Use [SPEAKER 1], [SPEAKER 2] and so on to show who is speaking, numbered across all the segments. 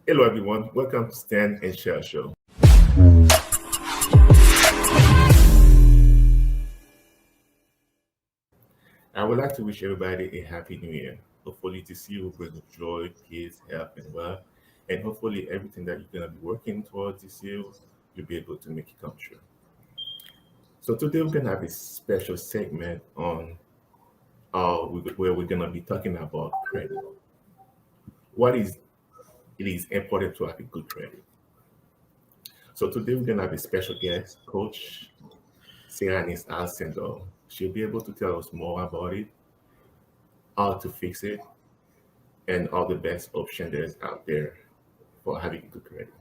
[SPEAKER 1] Hello, everyone. Welcome to Stand and Share Show. I would like to wish everybody a happy new year. Hopefully, this year will bring joy, peace, health, and wealth. And hopefully, everything that you're going to be working towards this year, you'll be able to make it come true. So, today we're going to have a special segment on where we're going to be talking about credit. What is it is important to have a good credit. So, today we're going to have a special guest, Coach Sarah Alcindor. She'll be able to tell us more about it, how to fix it, and all the best option there's out there for having good credit.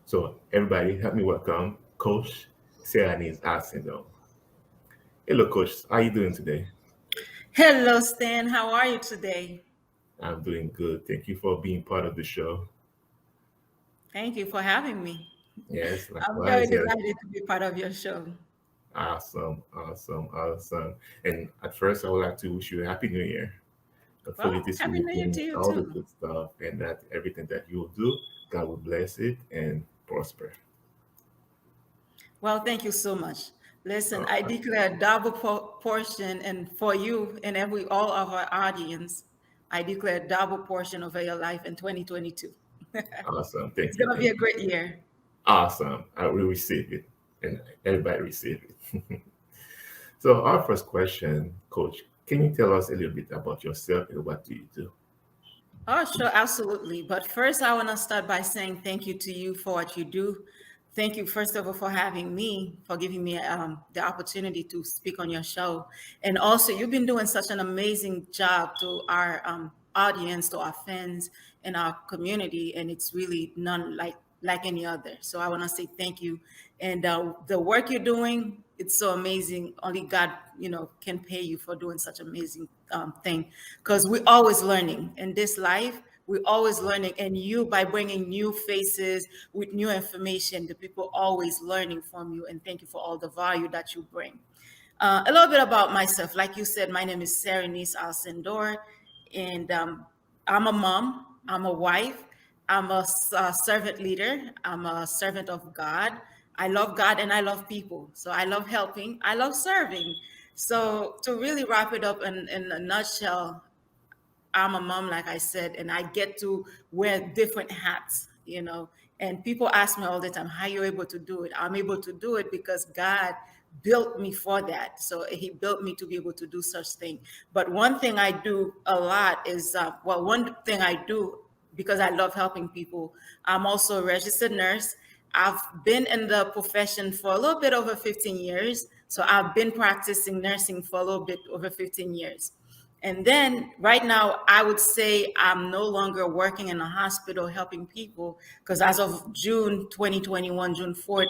[SPEAKER 1] So everybody, help me welcome Coach Sarah Alcindor. Hello, Coach. How are you doing today?
[SPEAKER 2] Hello, Stan. How are you today?
[SPEAKER 1] I'm doing good. Thank you for being part of the show.
[SPEAKER 2] Thank you for having me.
[SPEAKER 1] Yes,
[SPEAKER 2] I'm very
[SPEAKER 1] likewise. Yes.
[SPEAKER 2] delighted to be part of your show.
[SPEAKER 1] Awesome, awesome, awesome. And at first, I would like to wish you a happy new year. Hopefully,
[SPEAKER 2] Well,
[SPEAKER 1] this
[SPEAKER 2] Happy
[SPEAKER 1] will
[SPEAKER 2] New Year
[SPEAKER 1] bring
[SPEAKER 2] to you
[SPEAKER 1] all the
[SPEAKER 2] too.
[SPEAKER 1] good stuff and that everything that you will do, God will bless it and prosper.
[SPEAKER 2] Well, thank you so much. Listen,
[SPEAKER 1] All
[SPEAKER 2] I
[SPEAKER 1] right.
[SPEAKER 2] declare a double portion, and for you and every all of our audience, I declare a double portion over your life in 2022.
[SPEAKER 1] Awesome.
[SPEAKER 2] It's
[SPEAKER 1] Thank you.
[SPEAKER 2] gonna be
[SPEAKER 1] Thank
[SPEAKER 2] a
[SPEAKER 1] you.
[SPEAKER 2] great year.
[SPEAKER 1] Awesome. I will receive it and everybody receive it. So our first question, Coach, can you tell us a little bit about yourself and what do you do?
[SPEAKER 2] Oh, sure, absolutely. But first, I want to start by saying thank you to you for what you do. Thank you, first of all, for having me, for giving me the opportunity to speak on your show. And also, you've been doing such an amazing job to our audience, to our fans, and our community. And it's really none like any other. So I want to say thank you. And the work you're doing, it's so amazing. Only God, can pay you for doing such amazing thing, because we're always learning in this life. We're always learning, and you, by bringing new faces with new information, the people always learning from you. And thank you for all the value that you bring. A little bit about myself. Like you said, my name is Sarah Alcindor, and I'm a mom, I'm a wife, I'm a servant leader, I'm a servant of God. I love God and I love people. So I love helping, I love serving. So to really wrap it up in a nutshell, I'm a mom, like I said, and I get to wear different hats. And people ask me all the time, how you able to do it? I'm able to do it because God built me for that. So He built me to be able to do such thing. But one thing I do a lot is, one thing I do because I love helping people. I'm also a registered nurse. I've been in the profession for a little bit over 15 years. So I've been practicing nursing for a little bit over 15 years. And then right now, I would say I'm no longer working in a hospital helping people, because as of June 2021, June 4th,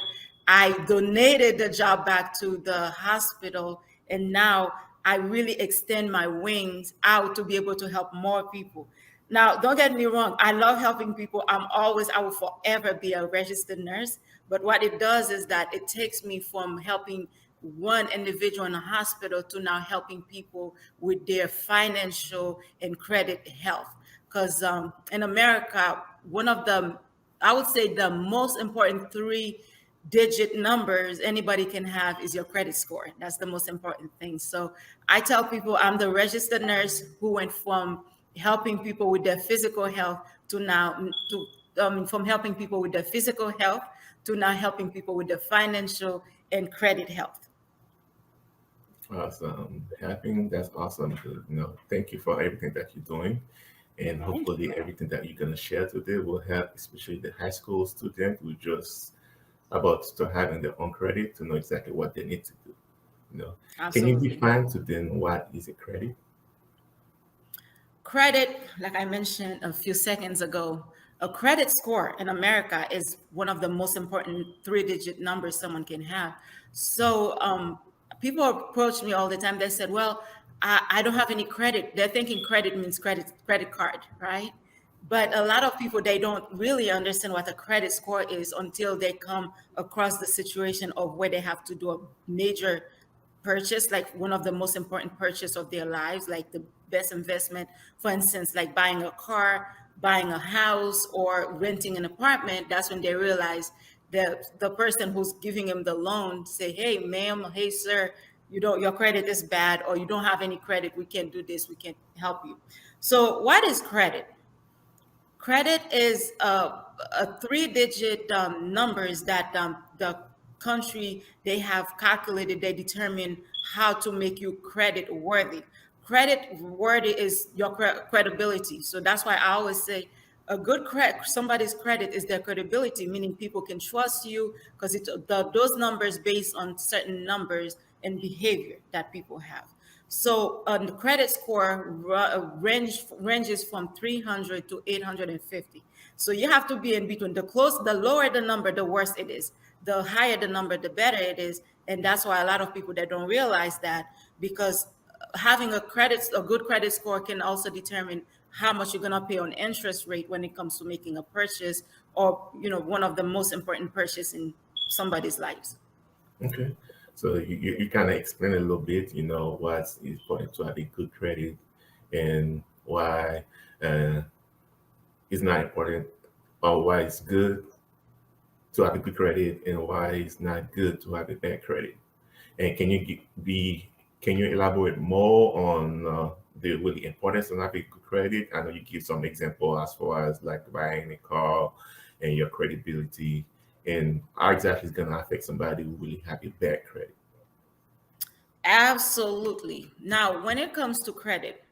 [SPEAKER 2] I donated the job back to the hospital. And now I really extend my wings out to be able to help more people. Now, don't get me wrong, I love helping people. I will forever be a registered nurse. But what it does is that it takes me from helping one individual in a hospital to now helping people with their financial and credit health. Because in America, one of the, I would say, the most important three-digit numbers anybody can have is your credit score. That's the most important thing. So I tell people I'm the registered nurse who went from helping people with their physical health to now to from helping people with their physical health to now helping people with their financial and credit health.
[SPEAKER 1] Awesome. Having that's awesome. Thank you for everything that you're doing. And
[SPEAKER 2] Thank you.
[SPEAKER 1] hopefully everything that you're gonna share today will help, especially the high school student who just about to having their own credit to know exactly what they need to do. You know, can you
[SPEAKER 2] Absolutely.
[SPEAKER 1] define to them what is a credit?
[SPEAKER 2] Credit, like I mentioned a few seconds ago, a credit score in America is one of the most important three-digit numbers someone can have. So people approach me all the time. They said, "Well, I don't have any credit." They're thinking credit means credit card, right? But a lot of people, they don't really understand what a credit score is until they come across the situation of where they have to do a major purchase, like one of the most important purchase of their lives, like the best investment, for instance, like buying a car, buying a house or renting an apartment, that's when they realize that the person who's giving him the loan say, hey, ma'am, hey, sir, your credit is bad, or you don't have any credit. We can't do this. We can't help you. So what is credit? Credit is a three-digit numbers that the country they have calculated. They determine how to make you credit worthy. Credit worthy is your credibility. So that's why I always say a good credit, somebody's credit is their credibility, meaning people can trust you because those numbers based on certain numbers and behavior that people have. So the credit score ranges from 300 to 850. So you have to be in between. The lower the number, the worse it is. The higher the number, the better it is. And that's why a lot of people that don't realize that, because having a good credit score can also determine how much you're gonna pay on interest rate when it comes to making a purchase, or one of the most important purchase in somebody's lives.
[SPEAKER 1] Okay. So you kind of explain a little bit, what's important to have a good credit and why uh, it's not important, or why it's good to have a good credit and why it's not good to have a bad credit. And can you elaborate more on the really importance of having good credit? I know you give some example as far as like buying a car and your credibility, and how exactly is going to affect somebody who really have a bad credit.
[SPEAKER 2] Absolutely. Now, when it comes to credit,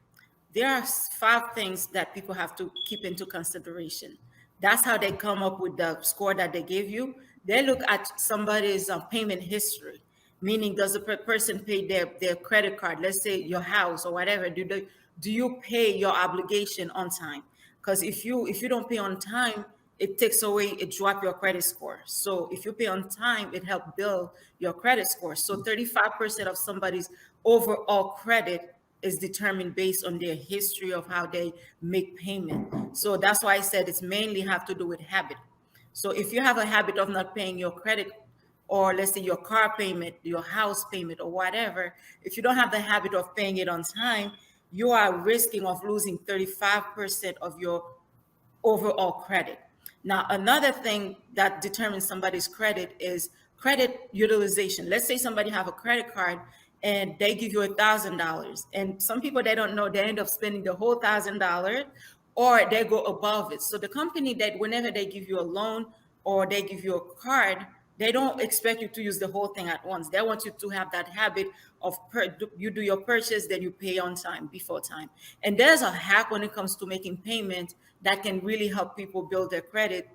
[SPEAKER 2] there are five things that people have to keep into consideration. That's how they come up with the score that they give you. They look at somebody's payment history, meaning does the person pay their credit card, let's say your house or whatever, do you pay your obligation on time? Because if you don't pay on time, it takes away, it drop your credit score. So if you pay on time, it help build your credit score. So 35% of somebody's overall credit is determined based on their history of how they make payment. So that's why I said it's mainly have to do with habit. So if you have a habit of not paying your credit, or let's say your car payment, your house payment, or whatever, if you don't have the habit of paying it on time, you are risking of losing 35% of your overall credit. Now, another thing that determines somebody's credit is credit utilization. Let's say somebody have a credit card and they give you $1,000, and some people, they don't know, they end up spending the whole $1,000, or they go above it. So the company, that whenever they give you a loan or they give you a card, they don't expect you to use the whole thing at once. They want you to have that habit of you do your purchase, then you pay on time, before time. And there's a hack when it comes to making payment that can really help people build their credit,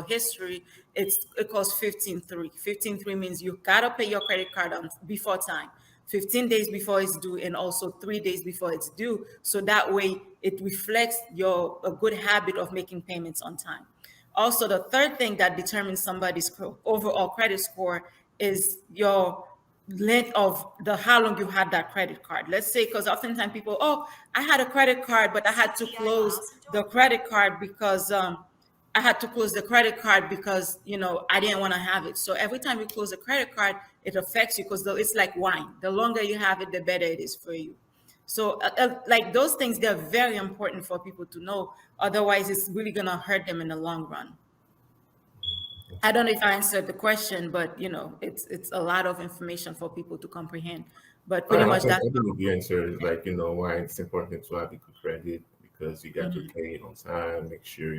[SPEAKER 2] history. It calls 15-3. 15-3 means you gotta pay your credit card on before time, 15 days before it's due, and also 3 days before it's due. So that way it reflects a good habit of making payments on time. Also, the third thing that determines somebody's overall credit score is your length of how long you had that credit card. Let's say, because oftentimes people, oh, I had a credit card, but I had to close the credit card because I didn't want to have it. So every time you close a credit card, it affects you, because it's like wine. The longer you have it, the better it is for you. So like those things, they're very important for people to know. Otherwise, it's really gonna hurt them in the long run. I don't know if I answered the question, but it's a lot of information for people to comprehend. But pretty
[SPEAKER 1] I
[SPEAKER 2] much
[SPEAKER 1] think
[SPEAKER 2] that's
[SPEAKER 1] I believe the answer is like, why it's important to have a good credit, because you got to
[SPEAKER 2] Mhm.
[SPEAKER 1] pay it on time, make sure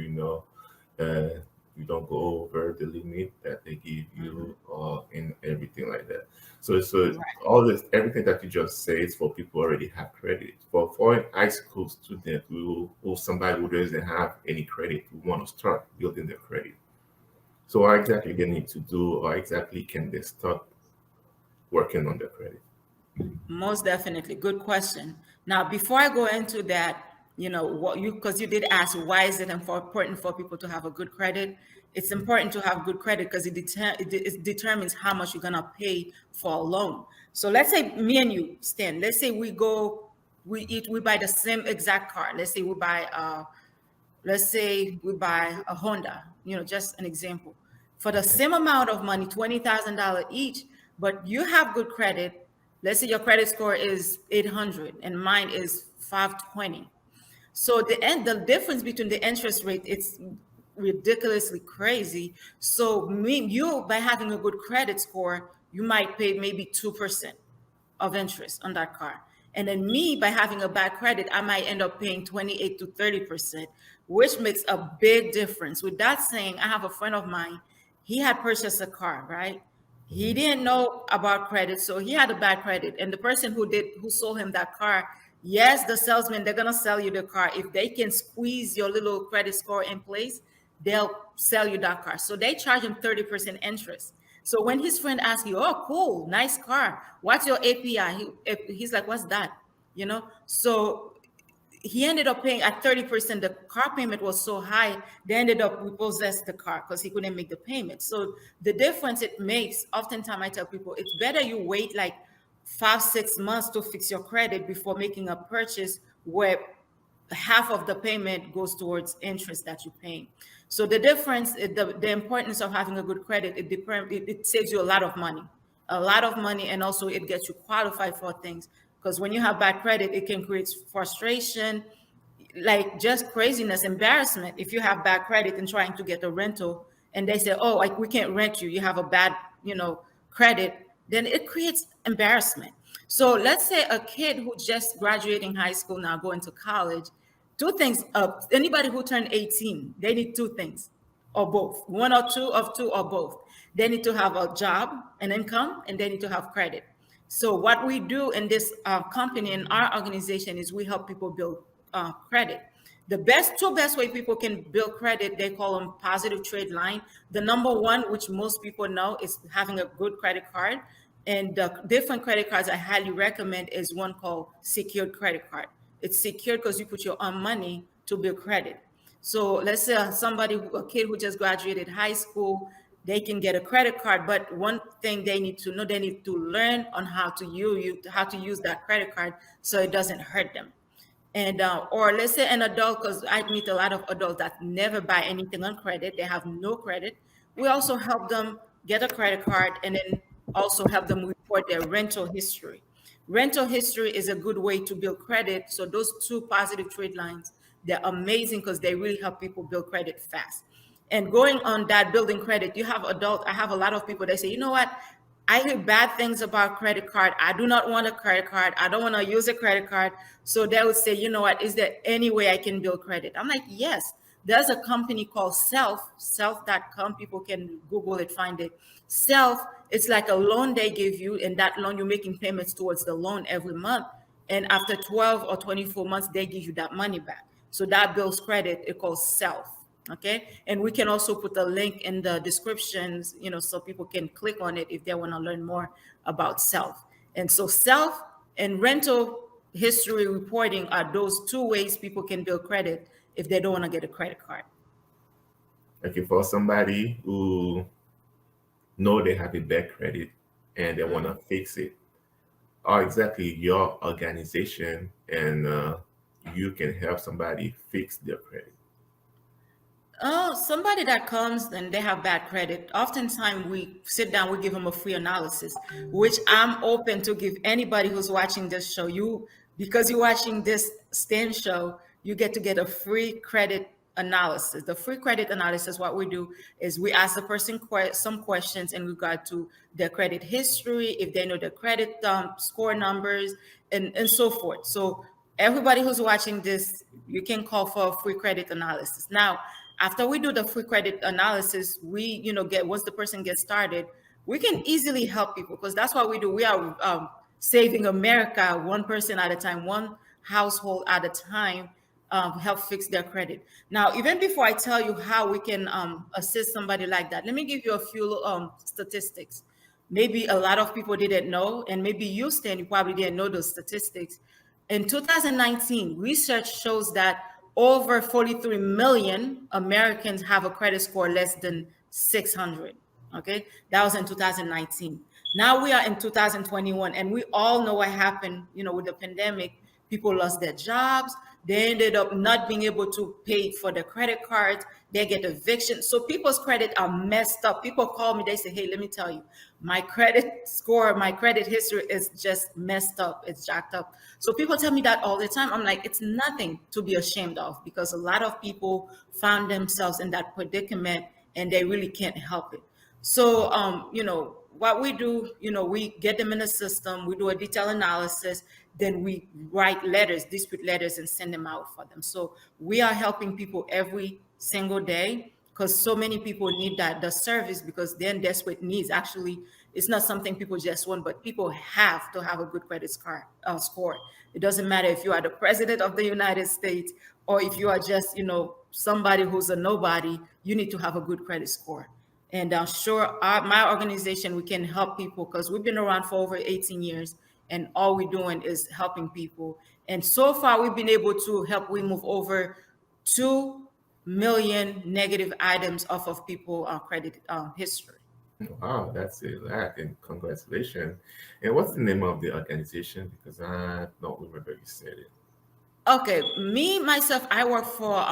[SPEAKER 1] uh, you don't go over the limit that they give you, and everything like that. So
[SPEAKER 2] Right.
[SPEAKER 1] all this, everything that you just said is for people who already have credit. For an high school student who somebody who doesn't have any credit, who want to start building their credit. So what exactly they need to do, or exactly can they start working on their credit?
[SPEAKER 2] Most definitely. Good question. Now, before I go into that, because you did ask, why is it important for people to have a good credit? It's important to have good credit because it determines how much you're going to pay for a loan. So let's say me and you, Stan, let's say we buy the same exact car. Let's say we buy a Honda, just an example, for the same amount of money, $20,000 each, but you have good credit. Let's say your credit score is 800 and mine is 520. So the difference between the interest rate, it's ridiculously crazy. So you by having a good credit score, you might pay maybe 2% of interest on that car. And then me, by having a bad credit, I might end up paying 28 to 30%, which makes a big difference. With that saying, I have a friend of mine, he had purchased a car, right? He
[SPEAKER 1] Mhm.
[SPEAKER 2] didn't know about credit, so he had a bad credit. And the person who sold him that car, yes, the salesman, they're gonna sell you the car. If they can squeeze your little credit score in place, they'll sell you that car. So they charge him 30% interest. So when his friend asks you, "Oh, cool, nice car. What's your API?" He's like, "What's that?" So he ended up paying at 30%. The car payment was so high, they ended up repossessed the car because he couldn't make the payment. So the difference it makes, oftentimes I tell people, it's better you wait like 5, 6 months to fix your credit before making a purchase where half of the payment goes towards interest that you're paying. So the difference, the importance of having a good credit, it saves you a lot of money, and also it gets you qualified for things. Because when you have bad credit, it can create frustration, like just craziness, embarrassment. If you have bad credit and trying to get a rental, and they say, "Oh, like we can't rent you. You have a bad, credit," then it creates embarrassment. So let's say a kid who just graduating high school now going to college, two things. Anybody who turned 18, they need two things or both, one or two of two or both. They need to have a job, an income, and they need to have credit. So what we do in this company, in our organization, is we help people build credit. The two best way people can build credit, they call them positive trade line. The number one, which most people know, is having a good credit card. And the different credit cards I highly recommend is one called secured credit card. It's secured because you put your own money to build credit. So let's say a kid who just graduated high school, they can get a credit card. But one thing they need to know, they need to learn on how to use that credit card so it doesn't hurt them. And or let's say an adult, because I meet a lot of adults that never buy anything on credit, they have no credit. We also help them get a credit card, and then also help them report their rental history. Rental history is a good way to build credit. So those two positive trade lines, they're amazing because they really help people build credit fast. And going on that building credit, I have a lot of people, they say, "You know what, I hear bad things about credit card. I do not want a credit card. I don't want to use a credit card." So they would say, "You know what, is there any way I can build credit?" I'm like, "Yes, there's a company called self.com. People can Google it, find it. Self, it's like a loan they give you, and that loan you're making payments towards the loan every month. And after 12 or 24 months, they give you that money back. So that builds credit. It calls self. Okay. And we can also put a link in the descriptions, so people can click on it if they want to learn more about self. And so self and rental history reporting are those two ways people can build credit if they don't want to get a credit card.
[SPEAKER 1] Okay, for somebody who know they have a bad credit and they want to fix it, how exactly your organization and you can help somebody fix their credit?
[SPEAKER 2] Oh, somebody that comes and they have bad credit, oftentimes we sit down, we give them a free analysis, which I'm open to give anybody who's watching this show. Because you're watching this STEM show, you get a free credit analysis. The free credit analysis, what we do is we ask the person some questions in regard to their credit history, if they know the credit score numbers, and so forth. So everybody who's watching this, you can call for a free credit analysis. Now, after we do the free credit analysis, we, get once the person gets started, we can easily help people because that's what we do. We are saving America one person at a time, one household at a time, help fix their credit. Now, even before I tell you how we can assist somebody like that, let me give you a few statistics. Maybe a lot of people didn't know, and maybe you, Stan, you probably didn't know those statistics. In 2019, research shows that over 43 million Americans have a credit score less than 600. Okay, that was in 2019. Now we are in 2021, and we all know what happened. With the pandemic, people lost their jobs. They ended up not being able to pay for their credit cards. They get eviction. So people's credit are messed up. People call me, they say, hey, let me tell you, my credit score, my credit history is just messed up. It's jacked up. So people tell me that all the time. I'm like, it's nothing to be ashamed of, because a lot of people found themselves in that predicament and they really can't help it. So, what we do, we get them in the system, we do a detailed analysis, then we write letters, dispute letters, and send them out for them. So we are helping people every single day, because so many people need that the service, because they're in desperate needs. Actually, it's not something people just want, but people have to have a good credit score. It doesn't matter if you are the president of the United States or if you are just, somebody who's a nobody. You need to have a good credit score. And sure, my organization, we can help people because we've been around for over 18 years, and all we're doing is helping people. And so far, we've been able to help remove over 2 million negative items off of people credit history.
[SPEAKER 1] Wow, that's a lot, and congratulations. And what's the name of the organization? Because I don't remember you said it.
[SPEAKER 2] Okay, me myself, I work for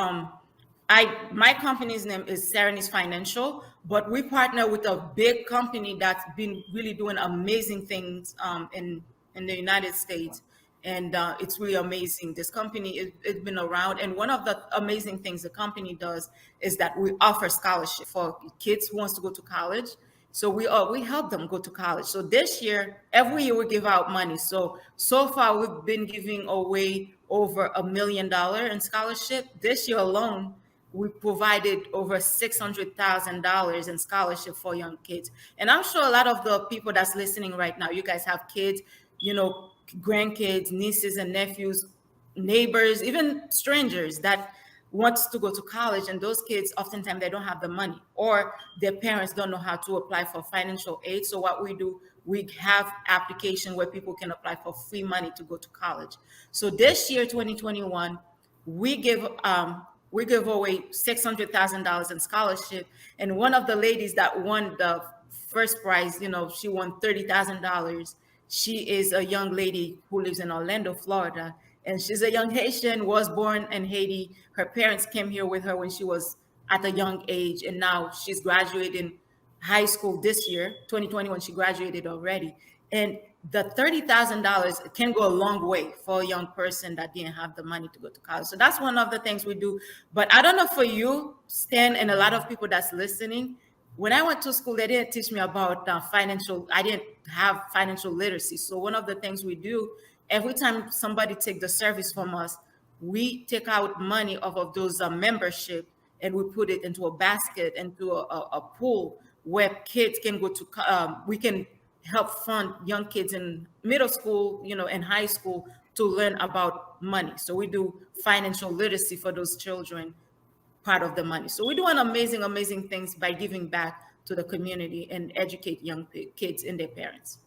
[SPEAKER 2] my company's name is Serenis Financial, but we partner with a big company that's been really doing amazing things in the United States, and it's really amazing. This company it's been around, and one of the amazing things the company does is that we offer scholarship for kids who wants to go to college. So we help them go to college. So this year, every year we give out money. So far we've been giving away over $1 million in scholarship. This year alone, we provided over $600,000 in scholarship for young kids. And I'm sure a lot of the people that's listening right now, you guys have kids, grandkids, nieces and nephews, neighbors, even strangers that wants to go to college, and those kids oftentimes they don't have the money, or their parents don't know how to apply for financial aid. So what we do, we have application where people can apply for free money to go to college. So this year 2021, we give away $600,000 in scholarship, and one of the ladies that won the first prize, she won $30,000. She is a young lady who lives in Orlando, Florida, and she's a young Haitian, was born in Haiti. Her parents came here with her when she was at a young age, and now she's graduating high school this year, 2021. She graduated already, and the $30,000 can go a long way for a young person that didn't have the money to go to college. So that's one of the things we do. But I don't know for you, Stan, and a lot of people that's listening. When I went to school, they didn't teach me about financial. I didn't have financial literacy. So one of the things we do every time somebody take the service from us, we take out money off of those membership, and we put it into a basket, into a pool where kids can go to. We can help fund young kids in middle school, and high school to learn about money. So we do financial literacy for those children, part of the money. So we're doing amazing, amazing things by giving back to the community and educate young kids and their parents.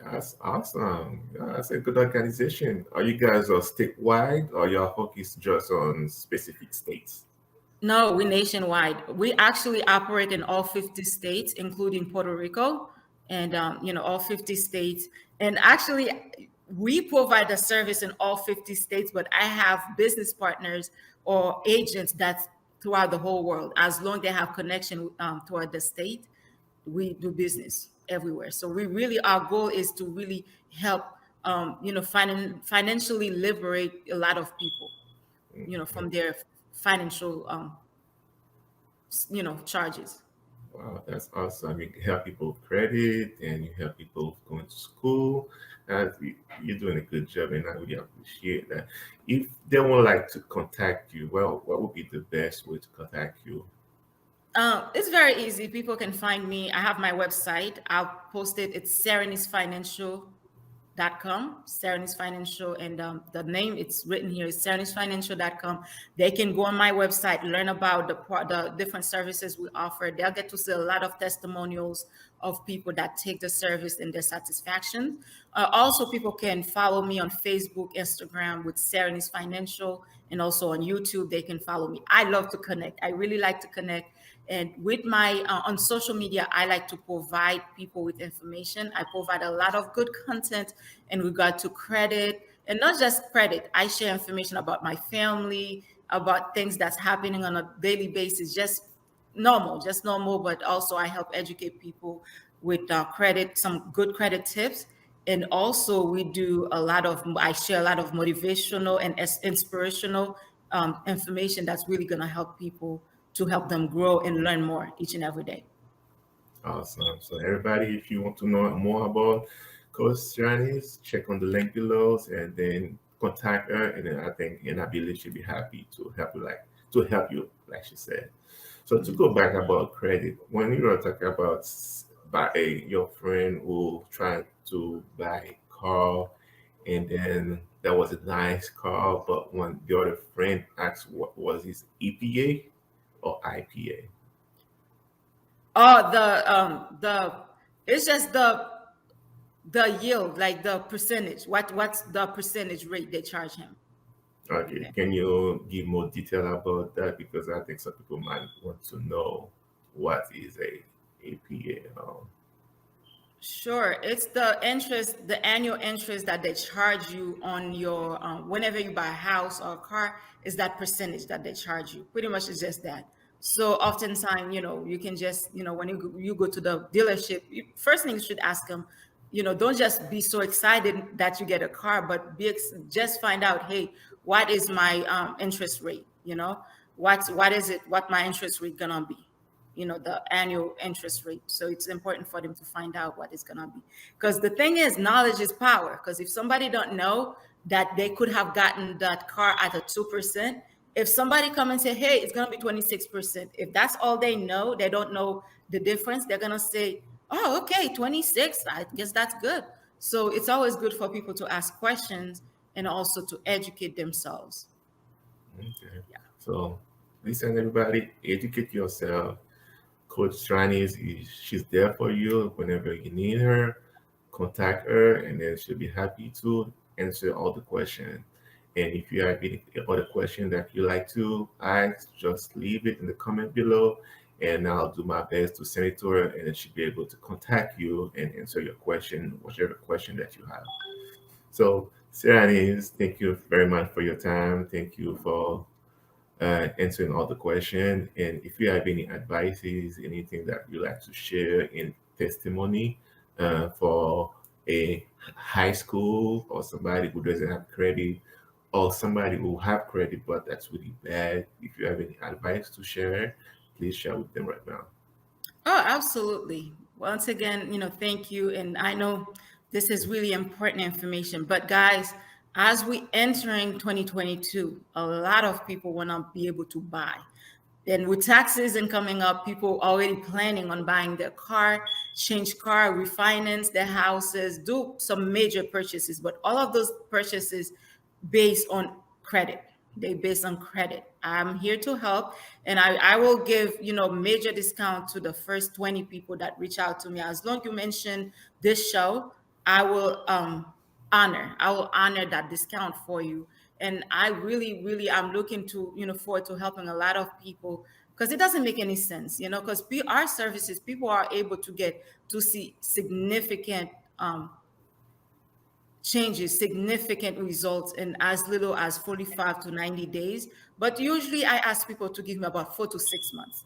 [SPEAKER 1] That's awesome. Yeah, that's a good organization. Are you guys statewide, or your focus just on specific states?
[SPEAKER 2] No, we're nationwide. We actually operate in all 50 states, including Puerto Rico, and all 50 states. And actually, we provide the service in all 50 states, but I have business partners or agents that's throughout the whole world. As long as they have connection toward the state, we do business everywhere. So we really, our goal is to really help, financially liberate a lot of people, from their financial charges.
[SPEAKER 1] Wow, that's awesome. You help people with credit, and you help people going to school. And you're doing a good job, and I really appreciate that. If they would like to contact you, well, what would be the best way to contact you?
[SPEAKER 2] It's very easy. People can find me. I have my website. I'll post it. It's serenisfinancial.com, Serenis Financial, and the name it's written here is serenisfinancial.com. They can go on my website, learn about the different services we offer. They'll get to see a lot of testimonials of people that take the service and their satisfaction. Also, people can follow me on Facebook, Instagram with Serenis Financial, and also on YouTube. They can follow me. I love to connect. I really like to connect. And with my on social media, I like to provide people with information. I provide a lot of good content in regard to credit And not just credit. I share information about my family, about things that's happening on a daily basis, just normal, but also I help educate people with credit, some good credit tips. And also we do a lot of, I share a lot of motivational and inspirational information that's really going to help people to help them grow and learn more each and every day.
[SPEAKER 1] Awesome. So everybody, if you want to know more about Coach Janice, check on the link below and then contact her. And then I think and I believe she'll be happy to help you, like she said. So to go back about credit, when you were talking about your friend who tried to buy a car, and then that was a nice car, but when the other friend asked what was his EPA or IPA.
[SPEAKER 2] Oh, the it's just the yield, like the percentage. What's the percentage rate they charge him?
[SPEAKER 1] Okay,
[SPEAKER 2] Okay.
[SPEAKER 1] can you give more detail about that? Because I think some people might want to know what is a APA.
[SPEAKER 2] Sure, it's the interest, the annual interest that they charge you on your whenever you buy a house or a car, is that percentage that they charge you. Pretty much it's just that. So oftentimes, you can just, when you go to the dealership, first thing you should ask them, don't just be so excited that you get a car, but just find out, hey, what is my interest rate? What is it? What my interest rate gonna be? The annual interest rate. So it's important for them to find out what it's going to be, because the thing is, knowledge is power. Because if somebody don't know that they could have gotten that car at a 2%, if somebody come and say, hey, it's going to be 26%, if that's all they know, they don't know the difference, they're going to say, oh, okay, 26, I guess that's good. So it's always good for people to ask questions and also to educate themselves.
[SPEAKER 1] Okay.
[SPEAKER 2] Yeah.
[SPEAKER 1] So listen, everybody, educate yourself. Coach Trani she's there for you whenever you need her. Contact her, and then she'll be happy to answer all the questions. And if you have any other question that you like to ask, just leave it in the comment below, and I'll do my best to send it to her, and then she'll be able to contact you and answer your question, whichever question that you have. So, Sarah, thank you very much for your time. Thank you for answering all the questions. And if you have any advices, anything that you like to share in testimony for a high school or somebody who doesn't have credit or somebody who have credit but that's really bad, if you have any advice to share, please share with them right now.
[SPEAKER 2] Oh, absolutely. Once again, thank you. And I know this is really important information. But guys, as we entering 2022, a lot of people want to be able to buy. Then with tax season coming up, people already planning on buying their car, change car, refinance their houses, do some major purchases. But all of those purchases based on credit. They based on credit. I'm here to help, and I will give major discount to the first 20 people that reach out to me. As long as you mention this show, I will honor that discount for you. And I really, really, I'm looking to forward to helping a lot of people, because it doesn't make any sense, because our services, people are able to get to see significant changes, significant results in as little as 45 to 90 days. But usually I ask people to give me about 4 to 6 months,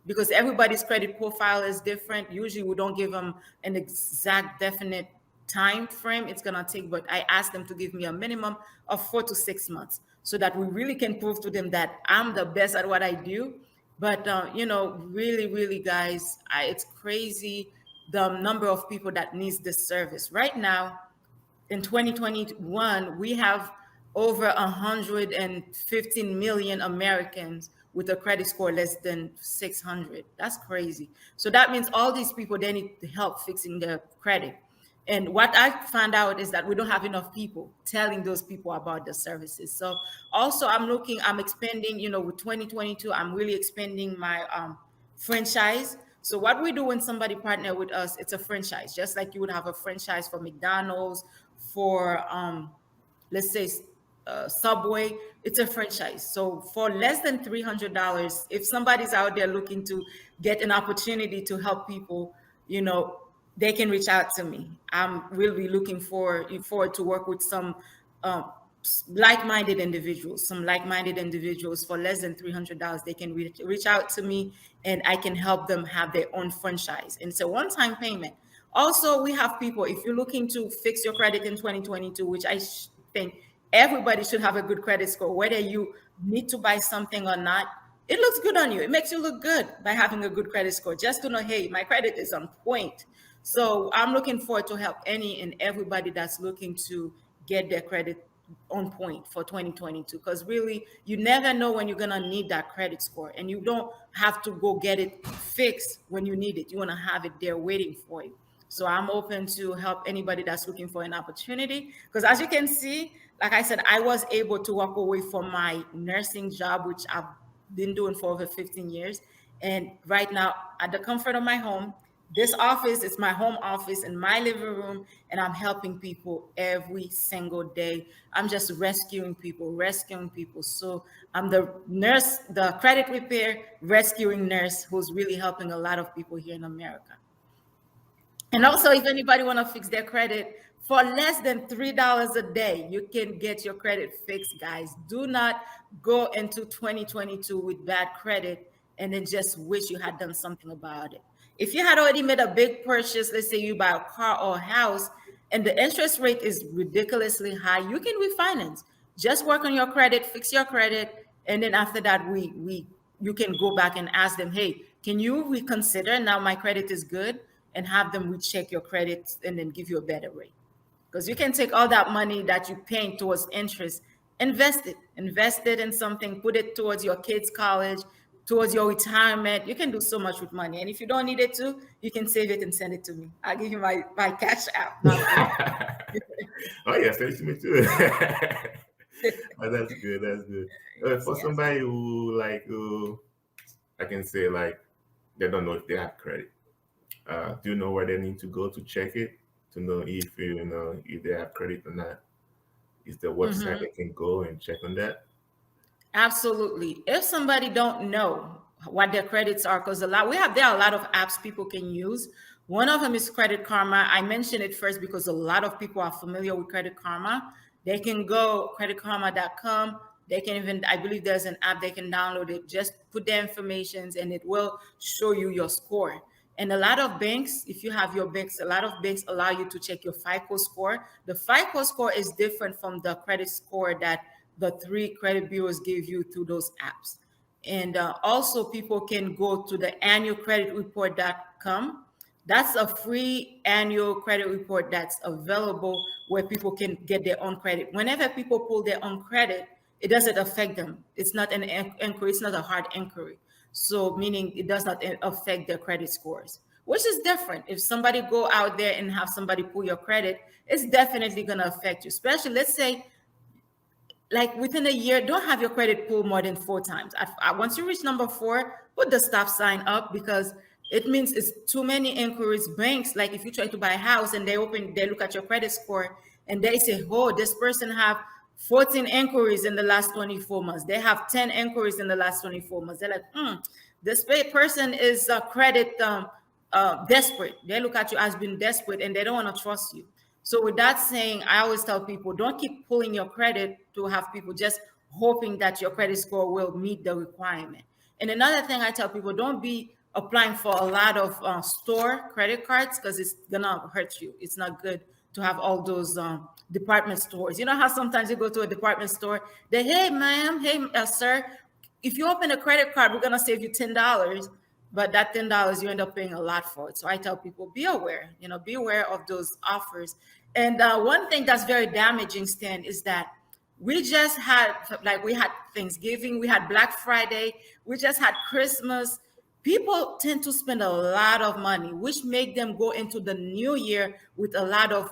[SPEAKER 2] because everybody's credit profile is different. Usually we don't give them an exact definite time frame it's going to take, but I ask them to give me a minimum of 4 to 6 months so that we really can prove to them that I'm the best at what I do. But, really, really, guys, it's crazy the number of people that needs this service right now. In 2021, we have over 115 million Americans with a credit score less than 600. That's crazy. So that means all these people, they need help fixing their credit. And what I found out is that we don't have enough people telling those people about the services. So also I'm expanding, with 2022, I'm really expanding my franchise. So what we do when somebody partner with us, it's a franchise, just like you would have a franchise for McDonald's, for let's say Subway. It's a franchise. So for less than $300, if somebody's out there looking to get an opportunity to help people, they can reach out to me. I'm really looking forward to work with some um, like-minded individuals, some like-minded individuals for less than $300. They can reach out to me, and I can help them have their own franchise. And it's a one-time payment. Also, we have people, if you're looking to fix your credit in 2022, which I think everybody should have a good credit score, whether you need to buy something or not. It looks good on you. It makes you look good by having a good credit score. Just to know, hey, my credit is on point. So I'm looking forward to help any and everybody that's looking to get their credit on point for 2022, because really you never know when you're going to need that credit score, and you don't have to go get it fixed when you need it. You want to have it there waiting for you. So I'm open to help anybody that's looking for an opportunity, because as you can see, like I said, I was able to walk away from my nursing job, which I've been doing for over 15 years. And right now, at the comfort of my home, this office is my home office in my living room, and I'm helping people every single day. I'm just rescuing people, rescuing people. So I'm the nurse, the credit repair rescuing nurse who's really helping a lot of people here in America. And also, if anybody want to fix their credit for less than $3 a day, you can get your credit fixed, guys. Do not go into 2022 with bad credit and then just wish you had done something about it. If you had already made a big purchase, let's say you buy a car or a house, and the interest rate is ridiculously high, you can refinance. Just work on your credit, fix your credit, and then after that, we you can go back and ask them, hey, can you reconsider? Now my credit is good, and have them recheck your credit and then give you a better rate. Because you can take all that money that you're paying towards interest, invest it in something, put it towards your kids' college, towards your retirement. You can do so much with money. And if you don't need it to, you can save it and send it to me. I'll give you my cash app, not free.
[SPEAKER 1] Oh yes, thanks to me too. Oh, that's good. That's good.
[SPEAKER 2] Yes,
[SPEAKER 1] For
[SPEAKER 2] yes.
[SPEAKER 1] somebody who like who I can say like they don't know if they have credit. Do you know where they need to go to check it to know if you know if they have credit or not? Is the website
[SPEAKER 2] Mhm.
[SPEAKER 1] they can go and check on that?
[SPEAKER 2] Absolutely. If somebody don't know what their credits are, because there are a lot of apps people can use. One of them is Credit Karma. I mentioned it first because a lot of people are familiar with Credit Karma. They can go creditkarma.com. They can even, I believe there's an app they can download it. Just put their information and it will show you your score. And a lot of banks, if you have your banks, a lot of banks allow you to check your FICO score. The FICO score is different from the credit score that the three credit bureaus give you through those apps. And also, people can go to the annualcreditreport.com. That's a free annual credit report that's available where people can get their own credit. Whenever people pull their own credit, it doesn't affect them. It's not an inquiry, it's not a hard inquiry. So, meaning it does not affect their credit scores, which is different. If somebody go out there and have somebody pull your credit, it's definitely going to affect you. Especially, let's say like within a year, don't have your credit pulled more than 4 times. Once you reach number 4, put the stop sign up, because it means it's too many inquiries. Banks, like if you try to buy a house and they look at your credit score and they say, oh, this person have 14 inquiries in the last 24 months. They have 10 inquiries in the last 24 months. They're like, this person is credit desperate. They look at you as being desperate and they don't want to trust you. So with that saying, I always tell people, don't keep pulling your credit to have people just hoping that your credit score will meet the requirement. And another thing I tell people, don't be applying for a lot of store credit cards, because it's gonna hurt you. It's not good to have all those department stores. You know how sometimes you go to a department store, they, hey ma'am, hey sir, if you open a credit card, we're gonna save you $10, but that $10 you end up paying a lot for it. So I tell people, be aware, be aware of those offers. And one thing that's very damaging, Stan, is that we just had, like, we had Thanksgiving, we had Black Friday, we just had Christmas. People tend to spend a lot of money, which make them go into the new year with a lot of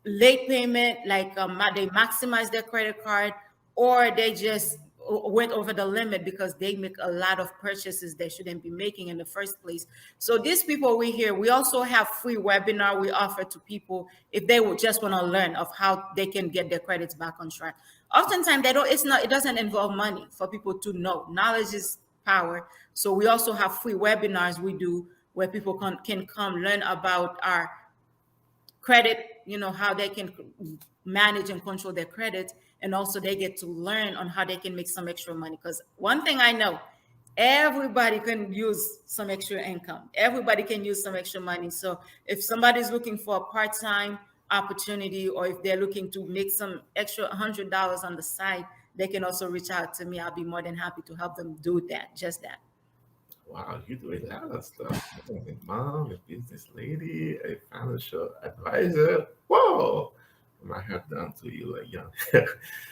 [SPEAKER 2] late payment, like they maximize their credit card, or they just went over the limit because they make a lot of purchases they shouldn't be making in the first place. So these people we hear, we also have free webinar we offer to people if they would just want to learn of how they can get their credits back on track. Oftentimes they don't, it doesn't involve money for people to know. Knowledge is power. So we also have free webinars we do where people can come learn about our credit, how they can manage and control their credit, and also they get to learn on how they can make some extra money. Because one thing I know, everybody can use some extra income. Everybody can use some extra money. So if somebody's looking for a part-time opportunity, or if they're looking to make some extra $100 on the side, they can also reach out to me. I'll be more than happy to help them do that, just that.
[SPEAKER 1] Wow, you do a lot of stuff. You're a mom, a business lady, a financial advisor. Whoa! My hat down to you, like young.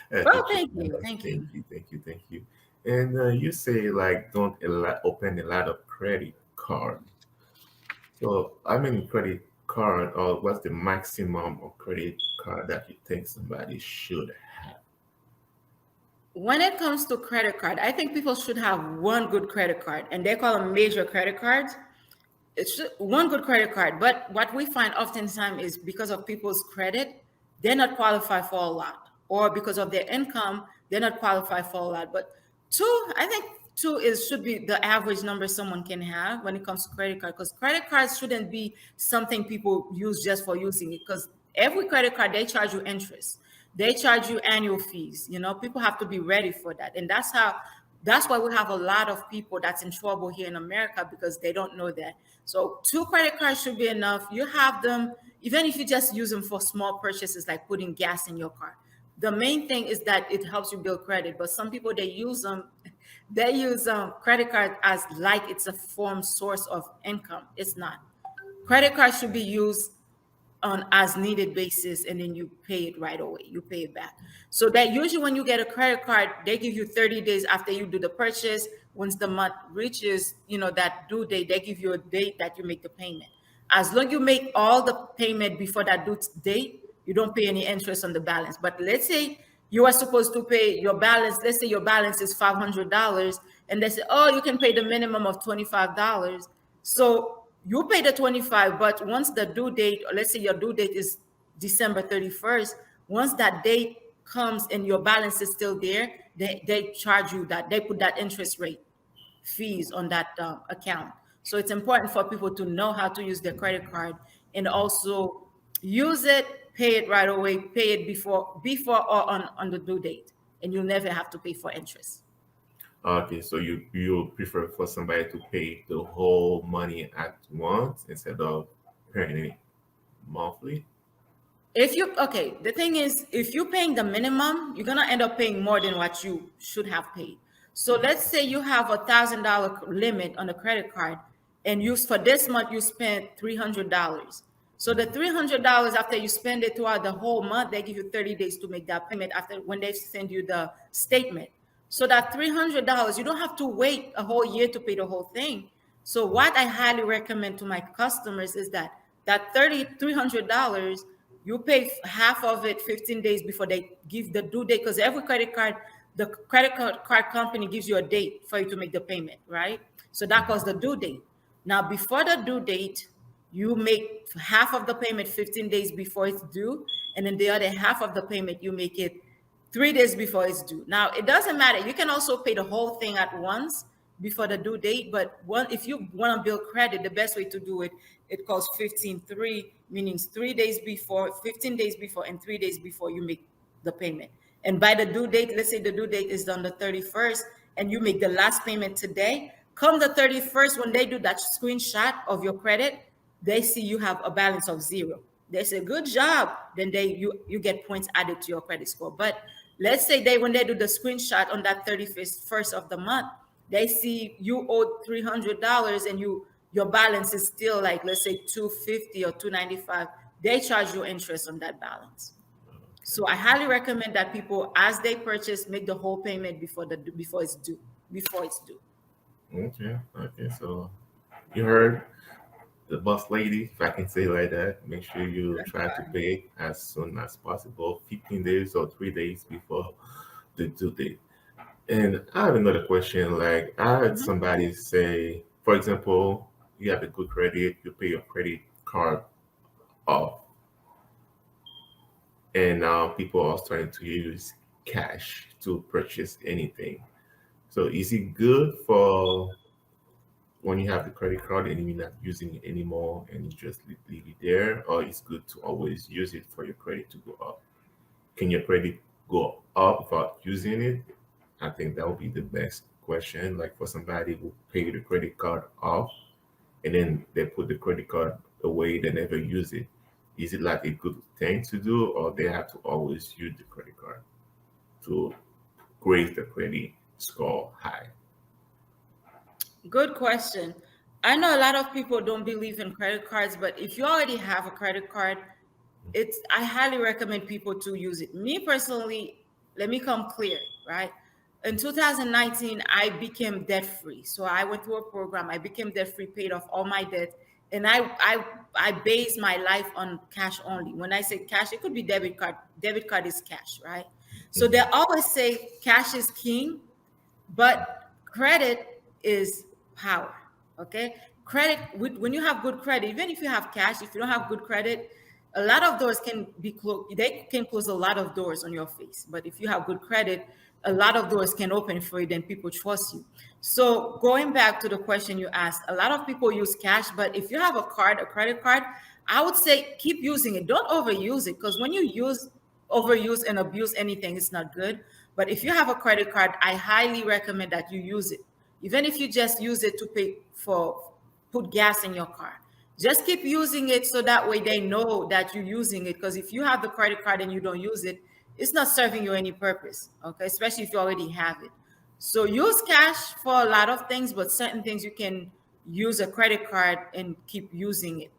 [SPEAKER 2] Well,
[SPEAKER 1] Teaching
[SPEAKER 2] thank you.
[SPEAKER 1] us.
[SPEAKER 2] Thank
[SPEAKER 1] Thank
[SPEAKER 2] you.
[SPEAKER 1] you, thank you, thank you. And you say like don't open a lot of credit card. So I mean credit card, or what's the maximum of credit card that you think somebody should have?
[SPEAKER 2] When it comes to credit card, I think people should have one good credit card, and they call them major credit cards. It's just one good credit card. But what we find oftentimes is because of people's credit, they're not qualified for a lot, or because of their income, they're not qualified for a lot. But two, I think two is should be the average number someone can have when it comes to credit card, because credit cards shouldn't be something people use just for using it. Because every credit card, they charge you interest, they charge you annual fees. People have to be ready for that, and that's why we have a lot of people that's in trouble here in America, because they don't know that. So two credit cards should be enough. You have them, even if you just use them for small purchases like putting gas in your car. The main thing is that it helps you build credit. But some people, they use them, they use credit card as like it's a form source of income. It's not. Credit cards should be used on as needed basis, and then you pay it right away, you pay it back. So that usually when you get a credit card, they give you 30 days after you do the purchase. Once the month reaches that due date, they give you a date that you make the payment. As long you make all the payment before that due date, you don't pay any interest on the balance. But let's say you are supposed to pay your balance, let's say your balance is $500, and they say, oh, you can pay the minimum of $25. So you pay the 25, but once the due date, or let's say your due date is December 31st, once that date comes and your balance is still there, they charge you that, they put that interest rate fees on that account. So it's important for people to know how to use their credit card, and also use it, pay it right away, pay it before or on the due date, and you'll never have to pay for interest.
[SPEAKER 1] Okay, so you prefer for somebody to pay the whole money at once instead of paying it monthly?
[SPEAKER 2] If you okay, the thing is, if you're paying the minimum, you're gonna end up paying more than what you should have paid. So let's say you have $1,000 limit on a credit card, and you for this month you spent $300. So the $300, after you spend it throughout the whole month, they give you 30 days to make that payment after when they send you the statement. So that $300, you don't have to wait a whole year to pay the whole thing. So what I highly recommend to my customers is that $300, you pay half of it 15 days before they give the due date, because every credit card, the card company gives you a date for you to make the payment, right? So that calls the due date. Now, before the due date, you make half of the payment 15 days before it's due, and then the other half of the payment, you make it 3 days before it's due. Now, it doesn't matter. You can also pay the whole thing at once before the due date, but if you want to build credit, the best way to do it, it calls 15-3, meaning 3 days before, 15 days before, and 3 days before you make the payment. And by the due date, let's say the due date is on the 31st, and you make the last payment today, come the 31st, when they do that screenshot of your credit, they see you have a balance of zero. They say, good job. Then you get points added to your credit score. But let's say when they do the screenshot on that 31st of the month, they see you owe $300, and your balance is still like, let's say 250 or 295. They charge you interest on that balance.
[SPEAKER 1] Okay.
[SPEAKER 2] So I highly recommend that people, as they purchase, make the whole payment before it's due. Before it's due.
[SPEAKER 1] Okay. Okay. So you heard the boss lady, if I can say it like that. Make sure you try to pay as soon as possible, 15 days or 3 days before the due date. And I have another question. Like I heard
[SPEAKER 2] Mhm.
[SPEAKER 1] somebody say, for example, you have a good credit, you pay your credit card off, and now people are starting to use cash to purchase anything. So is it good for when you have the credit card and you're not using it anymore and you just leave it there, or it's good to always use it for your credit to go up? can your credit go up without using it? I think that would be the best question. Like for somebody who pay the credit card off and then they put the credit card away, they never use it. Is it like a good thing to do, or they have to always use the credit card to raise the credit score high?
[SPEAKER 2] Good question. I know a lot of people don't believe in credit cards, but if you already have a credit card, it's I highly recommend people to use it. Me personally, let me come clear, right? In 2019, I became debt free. So I went through a program, I became debt free, paid off all my debt, and I based my life on cash only. When I say cash, it could be debit card. Debit card is cash, right? So they
[SPEAKER 1] Mhm.
[SPEAKER 2] always say cash is king, but credit is power. Okay. Credit, when you have good credit, even if you have cash, if you don't have good credit, a lot of doors can be closed. They can close a lot of doors on your face. But if you have good credit, a lot of doors can open for you, then people trust you. So going back to the question you asked, a lot of people use cash, but if you have a card, a credit card, I would say keep using it. Don't overuse it, because when you overuse and abuse anything, it's not good. But if you have a credit card, I highly recommend that you use it. Even if you just use it to pay for put gas in your car. Just keep using it so that way they know that you're using it. Because if you have the credit card and you don't use it, it's not serving you any purpose. Okay, especially if you already have it. So use cash for a lot of things, but certain things you can use a credit card and keep using it.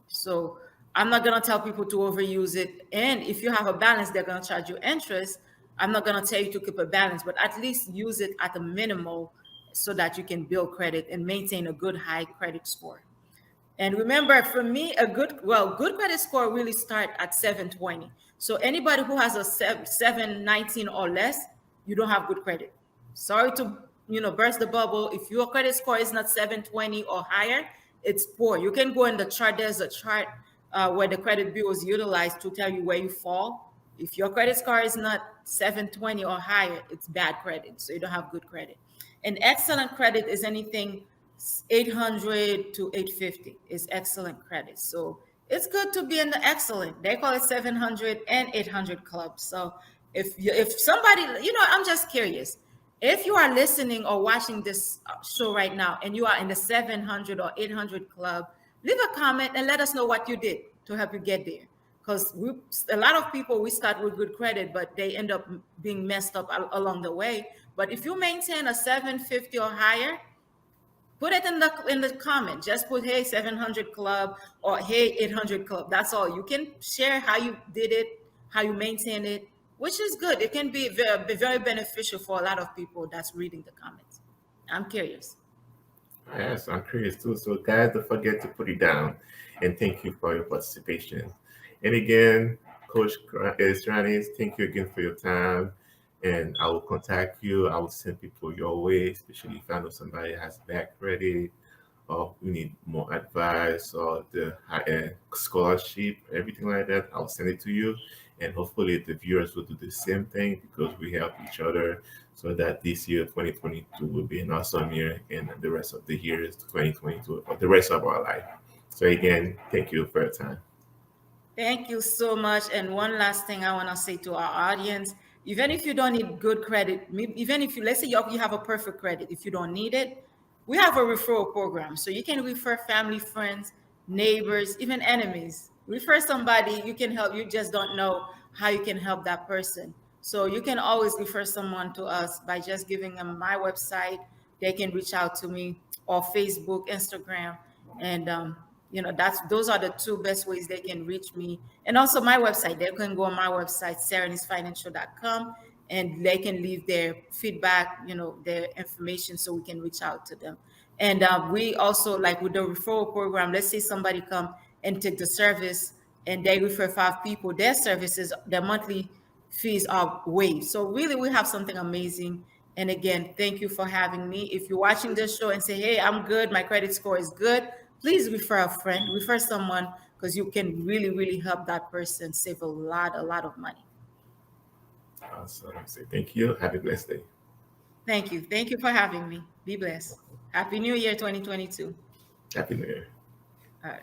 [SPEAKER 2] So I'm not gonna tell people to overuse it. And if you have a balance, they're gonna charge you interest. I'm not gonna tell you to keep a balance, but at least use it at a minimal so that you can build credit and maintain a good high credit score. And remember, for me, good credit score really start at 720. So anybody who has a 719 or less, you don't have good credit. Sorry to burst the bubble. If your credit score is not 720 or higher, it's poor. You can go in the chart. There's a chart where the credit bureau is utilized to tell you where you fall. If your credit score is not 720 or higher, it's bad credit. So you don't have good credit. And excellent credit is anything 800 to 850 is excellent credit. So it's good to be in the excellent. They call it 700 and 800 club. So if somebody, I'm just curious. If you are listening or watching this show right now and you are in the 700 or 800 club, leave a comment and let us know what you did to help you get there. Because a lot of people, we start with good credit, but they end up being messed up along the way. But if you maintain a 750 or higher, put it in the comment. Just put hey 700 club or hey 800 club. That's all. You can share how you did it, how you maintain it, which is good. It can be very beneficial for a lot of people that's reading the comments. I'm curious.
[SPEAKER 1] Yes, I'm curious too. So, guys, don't forget to put it down. And thank you for your participation. And again, Coach Stranis, thank you again for your time. And I will contact you. I will send people your way, especially if I know somebody has bad credit or we need more advice or the higher scholarship, everything like that. I'll send it to you. And hopefully the viewers will do the same thing because we help each other so that this year 2022 will be an awesome year and the rest of the year is 2022 or the rest of our life. So again, thank you for your time.
[SPEAKER 2] Thank you so much. And one last thing I want to say to our audience, even if you don't need good credit, even if let's say you have a perfect credit, if you don't need it, we have a referral program. So you can refer family, friends, neighbors, even enemies. Refer somebody you can help. You just don't know how you can help that person. So you can always refer someone to us by just giving them my website. They can reach out to me or Facebook, Instagram, and that's those are the two best ways they can reach me. And also my website, they can go on my website serenisfinancial.com, and they can leave their feedback, their information, so we can reach out to them. And we also, like with the referral program, let's say somebody come and take the service and they refer 5 people, their services, their monthly fees are waived. So really we have something amazing. And again, thank you for having me. If you're watching this show and say, hey, I'm good, my credit score is good, please refer a friend, refer someone, because you can really, really help that person save a lot of money.
[SPEAKER 1] So I say thank you. Have a blessed day.
[SPEAKER 2] Thank you. Thank you for having me. Be blessed. Happy New Year 2022.
[SPEAKER 1] Happy New Year.
[SPEAKER 2] All right.